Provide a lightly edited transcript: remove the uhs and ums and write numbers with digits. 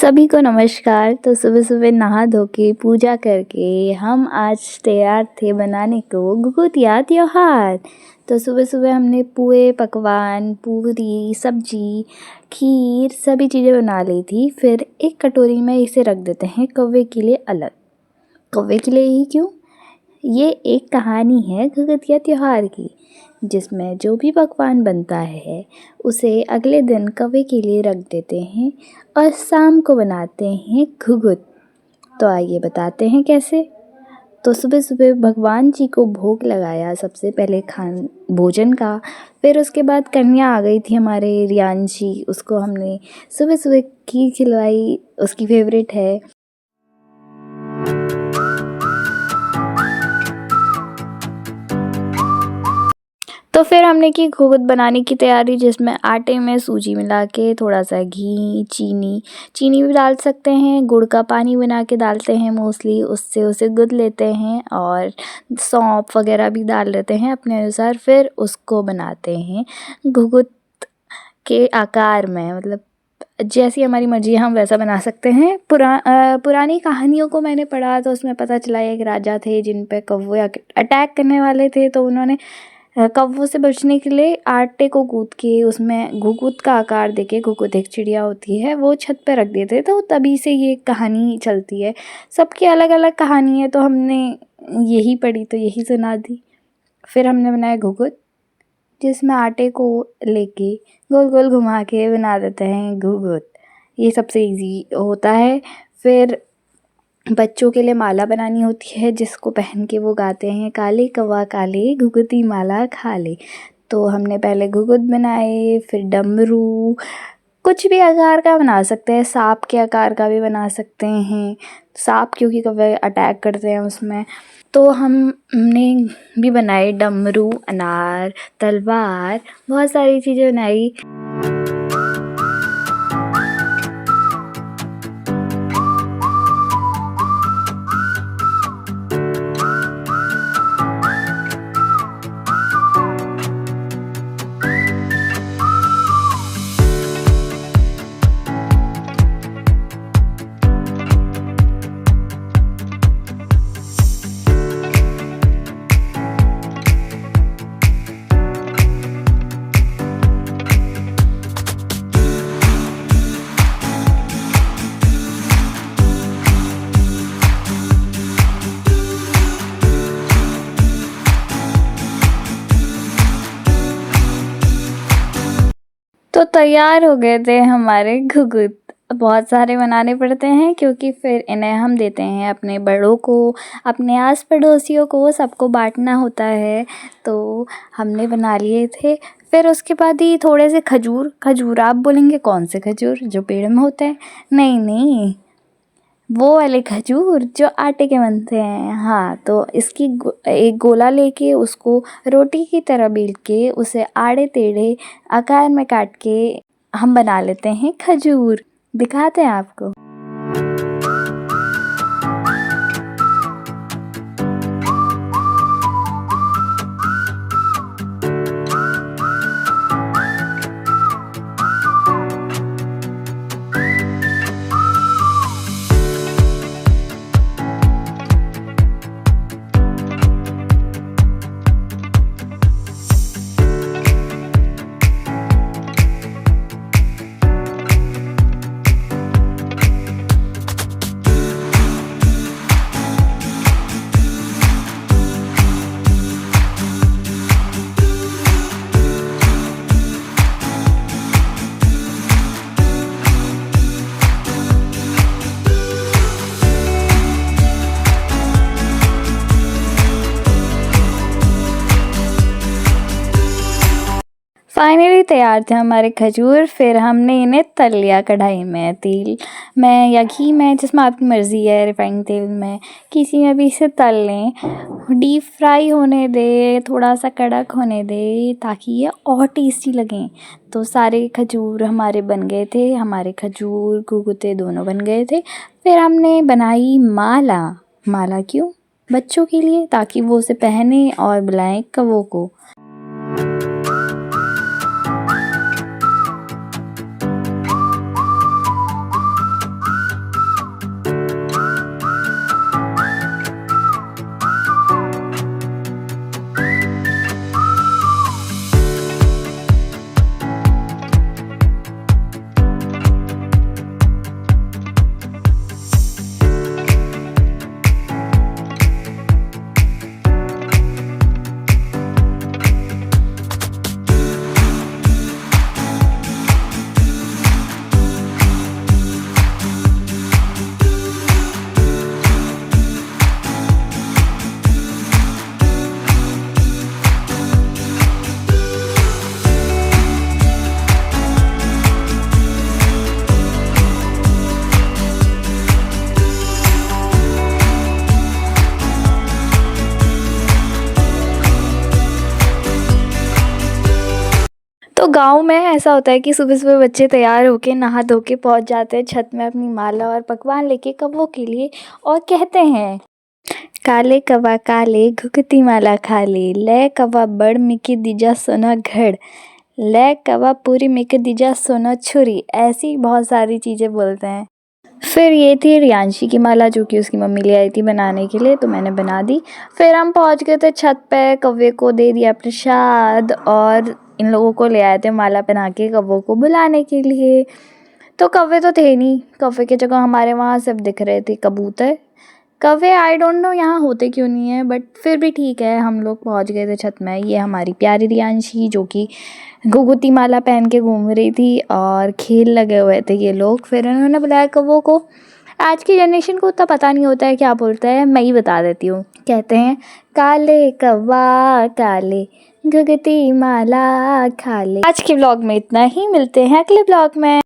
सभी को नमस्कार। तो सुबह सुबह नहा धो के पूजा करके हम आज तैयार थे बनाने को घुघुतिया त्योहार। तो सुबह सुबह हमने पुए पकवान, पूरी, सब्जी, खीर सभी चीज़ें बना ली थी। फिर एक कटोरी में इसे रख देते हैं कौवे के लिए अलग। कौवे के लिए ही क्यों? ये एक कहानी है घुघुतिया त्योहार की, जिसमें जो भी पकवान बनता है उसे अगले दिन कौवे के लिए रख देते हैं और शाम को बनाते हैं घुघुत। तो आइए बताते हैं कैसे। तो सुबह सुबह भगवान जी को भोग लगाया सबसे पहले भोजन का। फिर उसके बाद कन्या आ गई थी हमारे रियांशी, उसको हमने सुबह सुबह खीर खिलवाई, उसकी फेवरेट है। तो फिर हमने की घुघुत बनाने की तैयारी, जिसमें आटे में सूजी मिला के थोड़ा सा घी, चीनी भी डाल सकते हैं, गुड़ का पानी बना के डालते हैं मोस्टली, उससे उसे गूँथ लेते हैं और सौंफ वगैरह भी डाल लेते हैं अपने अनुसार। फिर उसको बनाते हैं घुघुत के आकार में, मतलब जैसी हमारी मर्जी हम वैसा बना सकते हैं। पुरानी कहानियों को मैंने पढ़ा तो उसमें पता चला एक राजा थे जिन पे कौवे अटैक करने वाले थे, तो उन्होंने कौवों से बचने के लिए आटे को गूँथ के उसमें घुघुत का आकार देके, घुघुत एक चिड़िया होती है, वो छत पे रख देते। तो तभी से ये कहानी चलती है। सबकी अलग अलग कहानी है, तो हमने यही पढ़ी तो यही सुना दी। फिर हमने बनाया घुघुत, जिसमें आटे को लेके गोल गोल घुमा के बना देते हैं घुघुत। ये सबसे इजी होता है। फिर बच्चों के लिए माला बनानी होती है, जिसको पहन के वो गाते हैं काले कौवा काले घुघुती माला खा ले। तो हमने पहले घुघुत बनाए, फिर डमरू, कुछ भी आकार का बना सकते हैं, सांप के आकार का भी बना सकते हैं। सांप क्योंकि कौवे अटैक करते हैं उसमें। तो हमने भी बनाए डमरू, अनार, तलवार, बहुत सारी चीज़ें बनाई। तो तैयार हो गए थे हमारे घुघुत। बहुत सारे बनाने पड़ते हैं क्योंकि फिर इन्हें हम देते हैं अपने बड़ों को, अपने आस पड़ोसियों को, सबको बांटना होता है। तो हमने बना लिए थे। फिर उसके बाद ही थोड़े से खजूर आप बोलेंगे कौन से खजूर, जो पेड़ में होते हैं? नहीं, वो वाले खजूर जो आटे के बनते हैं। हाँ, तो इसकी एक गोला लेके उसको रोटी की तरह बेल के उसे आड़े टेढ़े आकार में काट के हम बना लेते हैं खजूर। दिखाते हैं आपको। फाइनली तैयार थे हमारे खजूर। फिर हमने इन्हें तल लिया कढ़ाई में, तेल में या घी में, जिसमें आपकी मर्ज़ी है, रिफाइंड तेल में, किसी में भी इसे तल लें। डीप फ्राई होने दे, थोड़ा सा कड़क होने दे, ताकि ये और टेस्टी लगें। तो सारे खजूर हमारे बन गए थे, हमारे खजूर घुघुते दोनों बन गए थे। फिर हमने बनाई माला क्यों? बच्चों के लिए, ताकि वो उसे पहने और बुलाएं कौवों को। तो गाँव में ऐसा होता है कि सुबह-सुबह बच्चे तैयार होके नहा धो के पहुँच जाते हैं छत में अपनी माला और पकवान लेके कौवों के लिए और कहते हैं, काले कौवा काले घुघुती माला खाले, लै कौवा बड़ मिकी दिजा सोना घड़, लै कौवा पूरी मिकी दिजा सोना छुरी। ऐसी बहुत सारी चीज़ें बोलते हैं। फिर ये थी रियांशी की माला जो कि उसकी मम्मी ले आई थी बनाने के लिए, तो मैंने बना दी। फिर हम पहुंच गए थे छत पे, कौवे को दे दिया प्रसाद और इन लोगों को ले आए थे माला पहना के कौवों को बुलाने के लिए। तो कौवे तो थे नहीं, कौवे की जगह हमारे वहाँ सिर्फ दिख रहे थे कबूतर। कौवे आई डोंट नो यहाँ होते क्यों नहीं है, बट फिर भी ठीक है, हम लोग पहुँच गए थे छत में। ये हमारी प्यारी रियांशी जो कि घुघुती माला पहन के घूम रही थी और खेल लगे हुए थे ये लोग। फिर इन्होंने बुलाया कौवों को। आज की जनरेशन को उतना पता नहीं होता है क्या बोलता है, मैं ही बता देती हूँ। कहते हैं, काले कौवा काले घुघुती माला खाले। आज के ब्लॉग में इतना ही, मिलते हैं अगले ब्लॉग में।